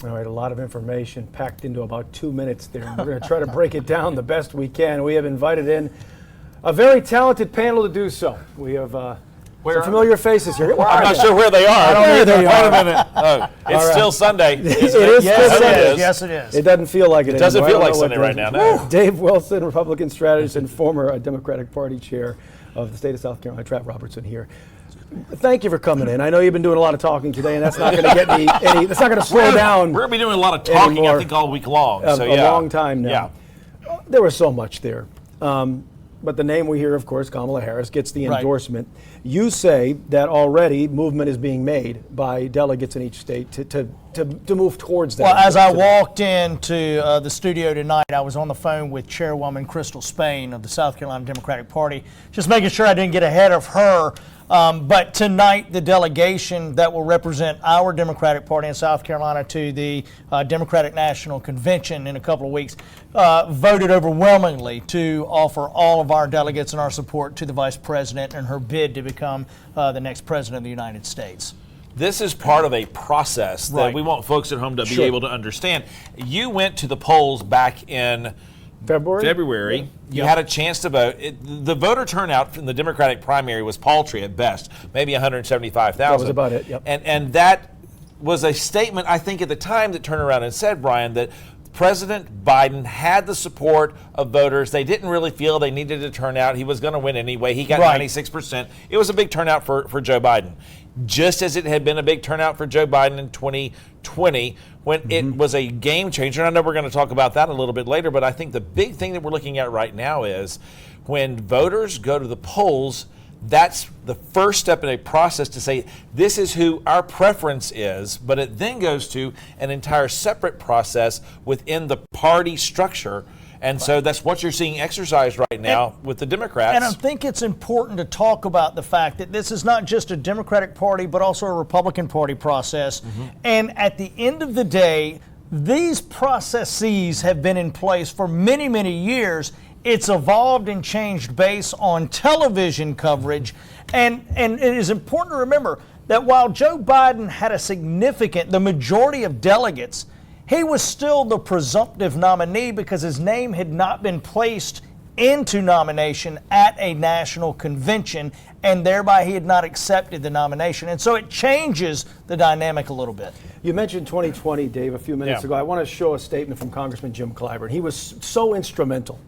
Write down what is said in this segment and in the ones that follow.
All right, a lot of information packed into about 2 minutes there. And we're going to try to break it down the best we can. We have invited in a very talented panel to do so. We have some familiar faces here. I'm not sure where they are. I don't know where they are. Wait a minute. Oh, it's still Sunday. It is still Sunday. Yes, it is. It doesn't feel like it It doesn't anymore. feel like Sunday right now. No. Dave Wilson, Republican strategist and former Democratic Party chair of the state of South Carolina, Trav Robertson here. Thank you for coming in. I know you've been doing a lot of talking today, and that's not going to get me any. That's not going to slow down. We're going to be doing a lot of talking, anymore. I think, all week long. A long time now. Yeah. There was so much there. But the name we hear, of course, Kamala Harris, gets the endorsement. Right. You say that already movement is being made by delegates in each state to move towards that. Well, as I walked into the studio tonight, I was on the phone with Chairwoman Crystal Spain of the South Carolina Democratic Party, just making sure I didn't get ahead of her. But tonight, the delegation that will represent our Democratic Party in South Carolina to the Democratic National Convention in a couple of weeks voted overwhelmingly to offer all of our delegates and our support to the Vice President and her bid to become the next President of the United States. This is part of a process that we want folks at home to be able to understand. You went to the polls back in February. You had a chance to vote. The voter turnout in the Democratic primary was paltry at best, maybe 175,000. That was about it, yep. And that was a statement, I think, at the time that turned around and said, Brian, that President Biden had the support of voters. They didn't really feel they needed to turn out. He was going to win anyway. He got 96%. It was a big turnout for Joe Biden, just as it had been a big turnout for Joe Biden in 2020 when it was a game changer. And I know we're going to talk about that a little bit later, but I think the big thing that we're looking at right now is when voters go to the polls, that's the first step in a process to say this is who our preference is, but it then goes to an entire separate process within the party structure. And so that's what you're seeing exercised right now with the Democrats. And I think it's important to talk about the fact that this is not just a Democratic Party, but also a Republican Party process. And at the end of the day, these processes have been in place for many, many years. It's evolved and changed based on television coverage. And it is important to remember that while Joe Biden had the majority of delegates, he was still the presumptive nominee because his name had not been placed into nomination at a national convention, and thereby he had not accepted the nomination. And so it changes the dynamic a little bit. You mentioned 2020, Dave, a few minutes ago. I want to show a statement from Congressman Jim Clyburn. He was so instrumental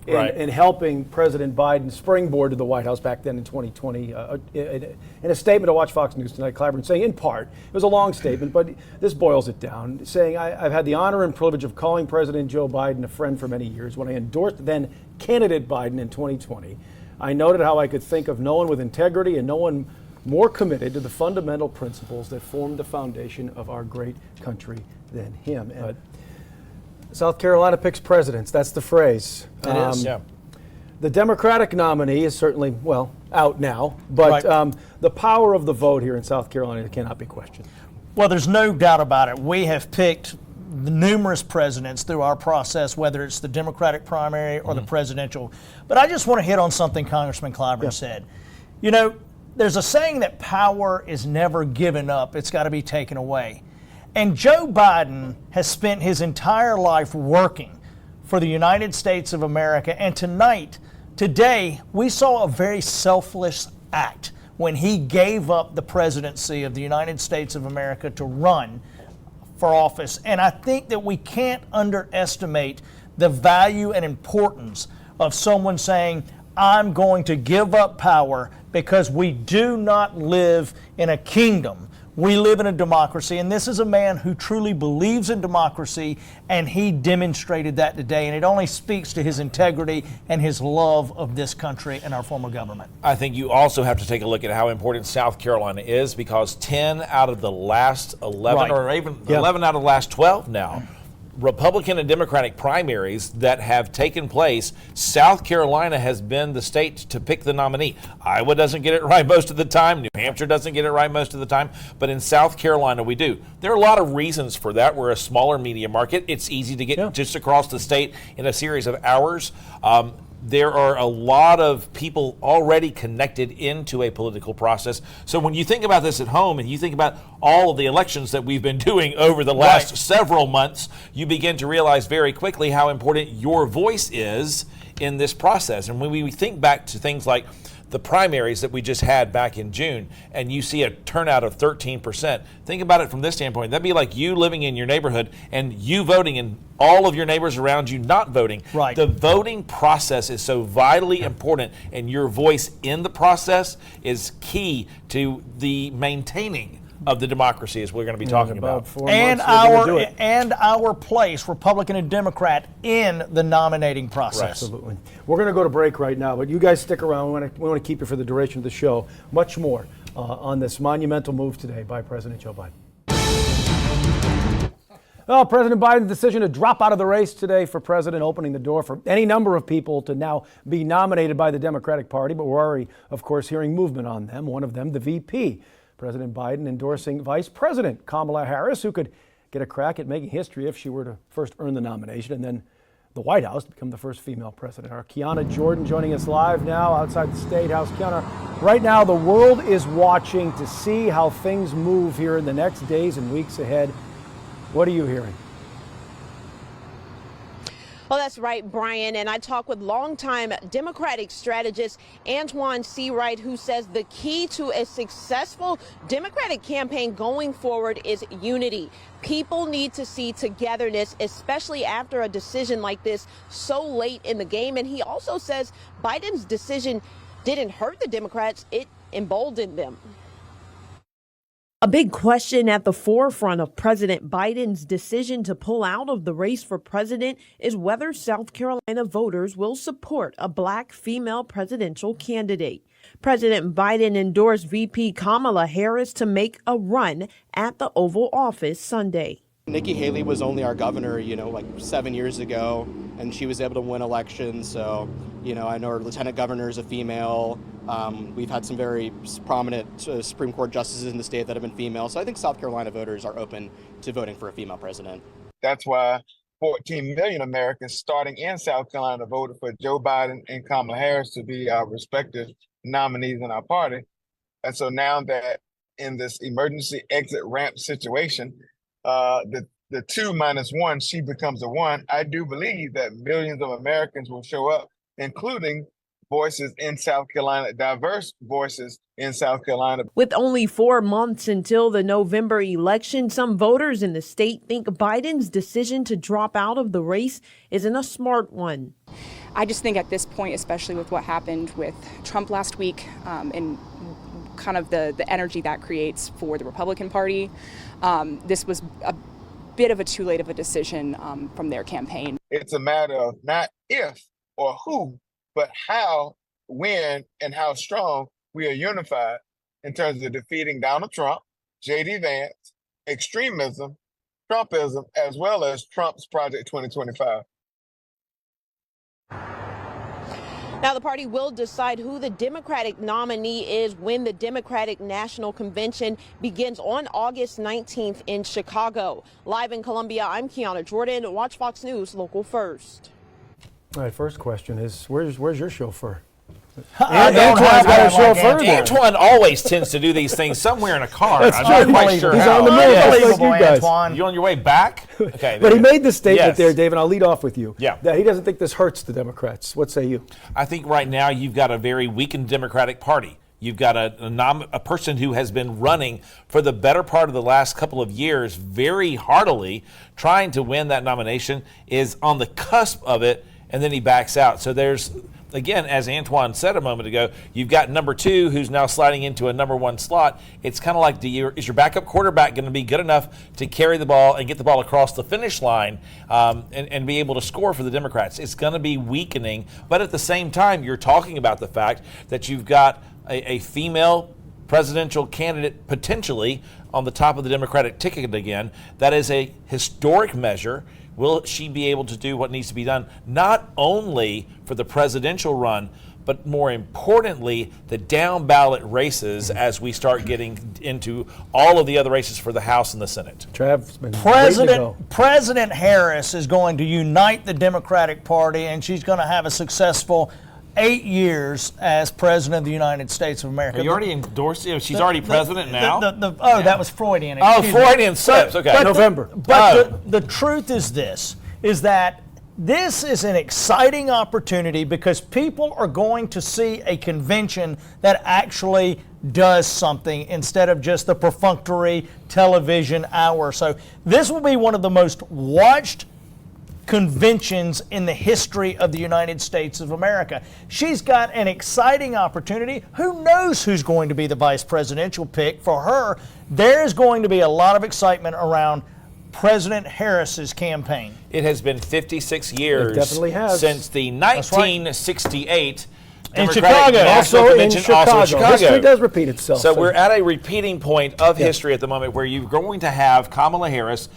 in helping President Biden springboard to the White House back then in 2020. In a statement to Watch Fox News tonight, Clyburn saying, in part, it was a long statement, but this boils it down, saying, I've had the honor and privilege of calling President Joe Biden a friend for many years. When I endorsed then candidate Biden in 2020, I noted how I could think of no one with integrity and no one more committed to the fundamental principles that formed the foundation of our great country than him. South Carolina picks presidents. That's the phrase. It is. The Democratic nominee is certainly, out now, but the power of the vote here in South Carolina cannot be questioned. Well, there's no doubt about it. We have picked numerous presidents through our process, whether it's the Democratic primary or the presidential. But I just want to hit on something Congressman Clyburn said. You know, there's a saying that power is never given up. It's got to be taken away. And Joe Biden has spent his entire life working for the United States of America. And today, we saw a very selfless act when he gave up the presidency of the United States of America to run for office. And I think that we can't underestimate the value and importance of someone saying, I'm going to give up power because we do not live in a kingdom. We live in a democracy, and this is a man who truly believes in democracy, and he demonstrated that today, and it only speaks to his integrity and his love of this country and our form of government. I think you also have to take a look at how important South Carolina is, because 10 out of the last 11, or even 11 out of the last 12 now, Republican and Democratic primaries that have taken place, South Carolina has been the state to pick the nominee. Iowa doesn't get it right most of the time. New Hampshire doesn't get it right most of the time. But in South Carolina, we do. There are a lot of reasons for that. We're a smaller media market. It's easy to get just across the state in a series of hours. there are a lot of people already connected into a political process. So when you think about this at home and you think about all of the elections that we've been doing over the last several months, you begin to realize very quickly how important your voice is in this process. And when we think back to things like the primaries that we just had back in June, and you see a turnout of 13%. Think about it from this standpoint. That'd be like you living in your neighborhood and you voting and all of your neighbors around you not voting. Right. The voting process is so vitally important, and your voice in the process is key to the maintaining of the democracy, as we're going to be talking about. And our place, Republican and Democrat, in the nominating process. Right. Absolutely. We're going to go to break right now, but you guys stick around. We want to keep you for the duration of the show. Much more on this monumental move today by President Joe Biden. Well, President Biden's decision to drop out of the race today for president, opening the door for any number of people to now be nominated by the Democratic Party, but we're already, of course, hearing movement on them. One of them, the VP. President Biden endorsing Vice President Kamala Harris, who could get a crack at making history if she were to first earn the nomination, and then the White House to become the first female president. Our Kiana Jordan joining us live now outside the State House. Kiana, right now the world is watching to see how things move here in the next days and weeks ahead. What are you hearing? Well, that's right, Brian. And I talked with longtime Democratic strategist Antoine Seawright, who says the key to a successful Democratic campaign going forward is unity. People need to see togetherness, especially after a decision like this so late in the game. And he also says Biden's decision didn't hurt the Democrats, it emboldened them. A big question at the forefront of President Biden's decision to pull out of the race for president is whether South Carolina voters will support a black female presidential candidate. President Biden endorsed VP Kamala Harris to make a run at the Oval Office Sunday. Nikki Haley was only our governor, like 7 years ago, and she was able to win elections. So, I know our lieutenant governor is a female. We've had some very prominent Supreme Court justices in the state that have been female. So I think South Carolina voters are open to voting for a female president. That's why 14 million Americans starting in South Carolina voted for Joe Biden and Kamala Harris to be our respective nominees in our party. And so now that in this emergency exit ramp situation, the 2 minus 1, she becomes a 1. I do believe that millions of Americans will show up, including voices in South Carolina, diverse voices in South Carolina. With only 4 months until the November election, some voters in the state think Biden's decision to drop out of the race isn't a smart one. I just think at this point, especially with what happened with Trump last week and kind of the energy that creates for the Republican Party, this was a bit of a too late of a decision from their campaign. It's a matter of not if or who, but how, when, and how strong we are unified in terms of defeating Donald Trump, J.D. Vance, extremism, Trumpism, as well as Trump's Project 2025. Now, the party will decide who the Democratic nominee is when the Democratic National Convention begins on August 19th in Chicago. Live in Columbia, I'm Kiana Jordan. Watch Fox News, Local First. All right, first question is, where's your chauffeur? Antoine's got a chauffeur. Antoine always tends to do these things somewhere in a car. That's I'm not quite unbelievable. sure He's how. on the move. Unbelievable, Like you guys. Antoine. You on your way back? Okay. But he made the statement Yes. there, Dave, and I'll lead off with you. Yeah. That he doesn't think this hurts the Democrats. What say you? I think right now you've got a very weakened Democratic Party. You've got a person who has been running for the better part of the last couple of years very heartily, trying to win that nomination, is on the cusp of it, and then he backs out. So there's, again, as Antoine said a moment ago, you've got number 2 who's now sliding into a number 1 slot. It's kind of like, is your backup quarterback going to be good enough to carry the ball and get the ball across the finish line and be able to score for the Democrats? It's going to be weakening. But at the same time, you're talking about the fact that you've got a female presidential candidate potentially on the top of the Democratic ticket again. That is a historic measure. Will she be able to do what needs to be done, not only for the presidential run, but more importantly, the down ballot races as we start getting into all of the other races for the House and the Senate. Trav's been waiting to go. President Harris is going to unite the Democratic Party, and she's going to have a successful 8 years as President of the United States of America. You already endorsed it? She's already president now? That was Freudian. Oh, Excuse me. Freudian slips. Okay. November. But the truth is that this is an exciting opportunity because people are going to see a convention that actually does something instead of just the perfunctory television hour. So this will be one of the most watched conventions in the history of the United States of America. She's got an exciting opportunity. Who knows who's going to be the vice presidential pick for her? There's going to be a lot of excitement around President Harris's campaign. It has been 56 years It definitely has. since the 1968 In Democratic Chicago. National Also in Convention, Chicago. also in Chicago. History does repeat itself. So we're at a repeating point of history at the moment where you're going to have Kamala Harris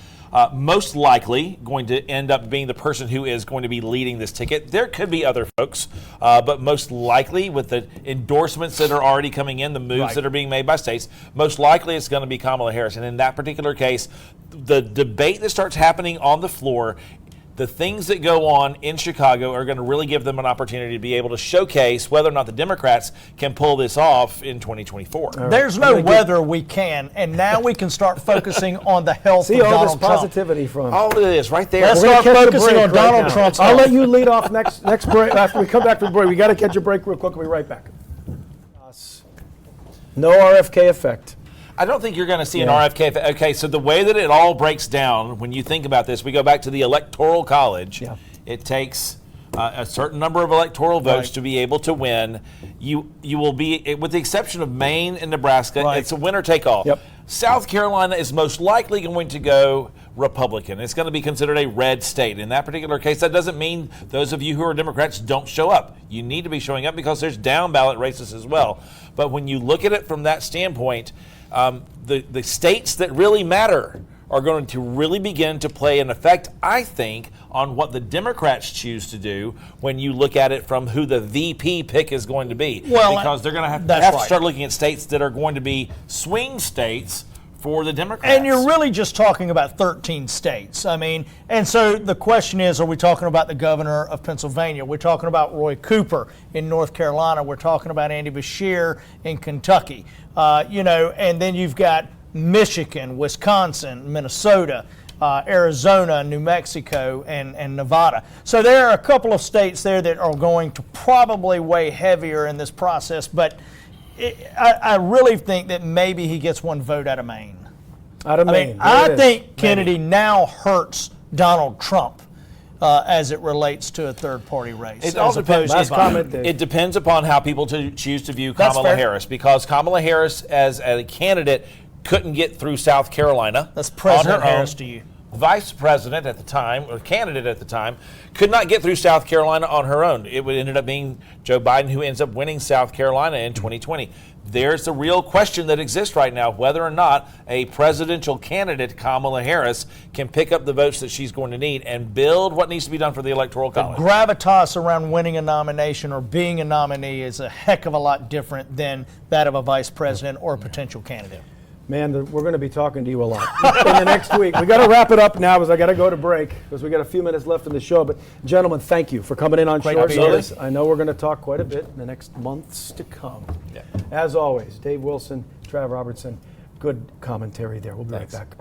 most likely going to end up being the person who is going to be leading this ticket. There could be other folks, but most likely with the endorsements that are already coming in, the moves that are being made by states, most likely it's going to be Kamala Harris. And in that particular case, the debate that starts happening on the floor, the things that go on in Chicago are going to really give them an opportunity to be able to showcase whether or not the Democrats can pull this off in 2024. There's no whether we can, and now we can start focusing on the health of See all Donald this Trump. positivity from. All it is right there. Let's We're gonna start catch a focusing break on right Donald now. Trump's I'll health. let you lead off next break. After we come back from the break, we got to catch a break real quick. We'll be right back. No RFK effect. I don't think you're going to see an RFK. Okay, so the way that it all breaks down, when you think about this, we go back to the Electoral College. Yeah. It takes a certain number of electoral votes to be able to win. You will be, with the exception of Maine and Nebraska, it's a winner take all. Yep. South Carolina is most likely going to go Republican. It's going to be considered a red state. In that particular case, that doesn't mean those of you who are Democrats don't show up. You need to be showing up because there's down ballot races as well. But when you look at it from that standpoint, the states that really matter are going to really begin to play an effect, I think, on what the Democrats choose to do when you look at it from who the VP pick is going to be. Well, because they're going to have that's to right. start looking at states that are going to be swing states for the Democrats. And you're really just talking about 13 states. I mean, and so the question is, are we talking about the governor of Pennsylvania? We're talking about Roy Cooper in North Carolina. We're talking about Andy Beshear in Kentucky. And then you've got Michigan, Wisconsin, Minnesota, Arizona, New Mexico, and Nevada. So there are a couple of states there that are going to probably weigh heavier in this process, but I really think that maybe he gets one vote out of Maine. I think Kennedy now hurts Donald Trump as it relates to a third-party race. It all depends. It depends upon how people choose to view Kamala Harris, because Kamala Harris as a candidate couldn't get through South Carolina. That's President Harris to you. Vice president at the time, or candidate at the time, could not get through South Carolina on her own. It would ended up being Joe Biden who ends up winning South Carolina in 2020. There's the real question that exists right now, whether or not a presidential candidate, Kamala Harris, can pick up the votes that she's going to need and build what needs to be done for the Electoral College. The gravitas around winning a nomination or being a nominee is a heck of a lot different than that of a vice president or a potential candidate. Man, we're going to be talking to you a lot in the next week. We got to wrap it up now because I got to go to break because we got a few minutes left in the show. But gentlemen, thank you for coming in on short notice. I know we're going to talk quite a bit in the next months to come. Yeah. As always, Dave Wilson, Trav Robertson, good commentary there. We'll be right back.